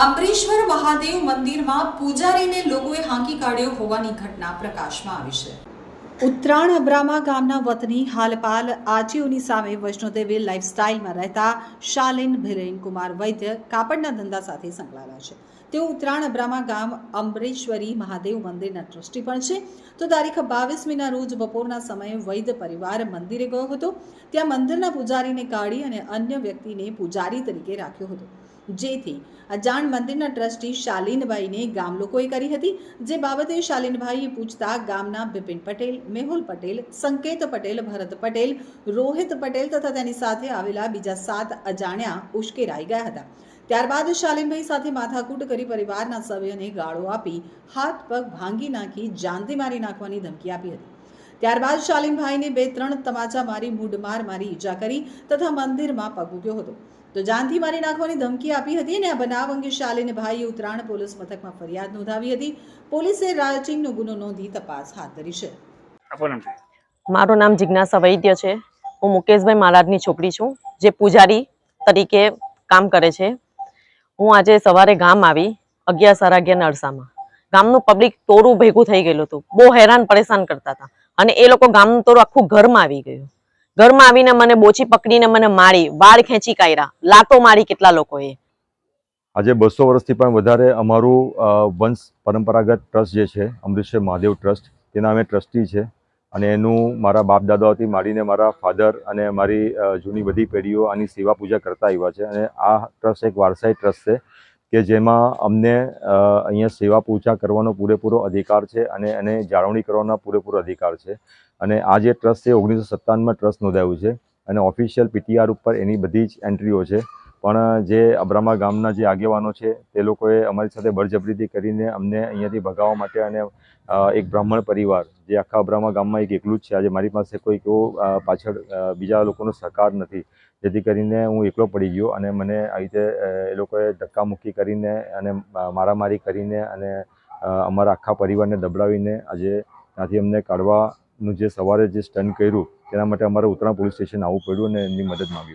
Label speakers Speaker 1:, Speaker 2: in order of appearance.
Speaker 1: અંબરેશ્વર મહાદેવ મંદિરમાં પૂજારીને લોકોએ હાંકી કાઢ્યો હોવાની ઘટના પ્રકાશમાં આવી છે। ઉત્તરાણ અબ્રામા ગામના વતની હાલપાલ આજીઓની સામે વૈષ્ણોદેવી લાઇફસ્ટાઇલમાં રહેતા શાલિન ભીરેન કુમાર વૈદ્ય કાપડના ધંધા સાથે સંકળાયેલા છે। તેઓ ઉત્તરાણ અબ્રામા ગામ અંબરેશ્વરી મહાદેવ મંદિરના ટ્રસ્ટી પણ છે। તો તારીખ 22મીના રોજ બપોરના સમયે વૈદ્ય પરિવાર મંદિરે ગયો હતો। ત્યાં મંદિરના પૂજારીને કાઢી અને અન્ય વ્યક્તિને પૂજારી તરીકે રાખ્યો હતો, જેથી આ જાણ મંદિરના ટ્રસ્ટી શાલિનભાઈને ગામ લોકોએ કરી હતી। જે બાબતે શાલિનભાઈએ પૂછતા ગામના બિપિન પટેલ, મેહુલ પટેલ, સંકેત પટેલ, ભરત પટેલ, રોહિત પટેલ તથા તેની સાથે આવેલા બીજા 7 અજાણ્યા ઉશ્કેરાઈ ગયા હતા। ત્યારબાદ શાલિનભાઈ સાથે માથાકૂટ કરી પરિવારના સભ્યોને ગાળો આપી હાથ પગ ભાંગી નાખી જાનથી મારી નાખવાની ધમકી આપી હતી। ત્યારબાદ શાલિનભાઈને 2-3 તમાચા મારી મૂઢમાર મારી ઈજા કરી તથા મંદિરમાં પગ મૂક્યો હતો, તો જાનથી મારી નાખવાની ધમકી આપી હતી। અને આ બનાવ અંગે શાલિનભાઈએ ઉત્તરાણ પોલીસ મથકમાં ફરિયાદ નોંધાવી હતી। પોલીસે રાયચિંગનો ગુનો નોંધી તપાસ હાથ ધરી છે।
Speaker 2: મારું નામ જિજ્ઞાસા વૈદ્ય છે। હું મુકેશભાઈ મહારાજની છોકરી છું, જે પૂજારી તરીકે કામ કરે છે। હું આજે સવારે ગામ આવી 11:11 અરસામાં ગામનું પબ્લિક તોરું ભેગું થઈ ગયેલું હતું, બહુ હેરાન પરેશાન કરતા હતા। અને એ લોકો ગામનું તોરું આખું ઘરમાં આવી ગયું। ઘરમાં આવીને મને બોચી પકડીને મને મારી, વાળ ખેંચી કાઢ્યા, લાતો મારી કેટલા લોકોએ।
Speaker 3: આજે 200 વર્ષથી પણ વધારે અમારું વંશ પરંપરાગત ટ્રસ્ટ જે છે અંબરેશ્વર મહાદેવ ટ્રસ્ટ, તેના અમે ટ્રસ્ટી છે। અને એનું મારા બાપ દાદાઓથી માંડીને મારા ફાધર અને મારી જૂની બધી પેઢીઓ આની સેવા પૂજા કરતા આવ્યા છે। અને આ ટ્રસ્ટ એક વારસાઈ ટ્રસ્ટ છે કે જેમાં અમને અહીંયા સેવા પૂજા કરવાનો પૂરેપૂરો અધિકાર છે અને એને જાળવણી કરવાનો પૂરેપૂરો અધિકાર છે। અને આ જે ટ્રસ્ટ છે 1957માં ટ્રસ્ટ નોંધાયું છે અને ઓફિશિયલ પીટીઆર ઉપર એની બધી જ એન્ટ્રીઓ છે। પણ જે અબ્રામા ગામના જે આગેવાનો છે તે લોકોએ અમારી સાથે બળજબરીથી કરીને અમને અહીંયાથી ભગાવવા માટે, અને એક બ્રાહ્મણ પરિવાર જે આખા અબ્રામા ગામમાં એક એકલું જ છે, આજે મારી પાસે કોઈ એવો પાછળ બીજા લોકોનો સહકાર નથી, જેથી કરીને હું એકલો પડી ગયો। અને મને આવી રીતે એ લોકોએ ધક્કામુક્કી કરીને અને મારામારી કરીને અને અમારા આખા પરિવારને દબડાવીને આજે ત્યાંથી અમને કાઢવાનું જે સવારે જે સ્ટન્ટ કર્યું તેના માટે અમારે ઉત્તરાણ પોલીસ સ્ટેશન આવવું પડ્યું અને એમની મદદ માંગવી પડી।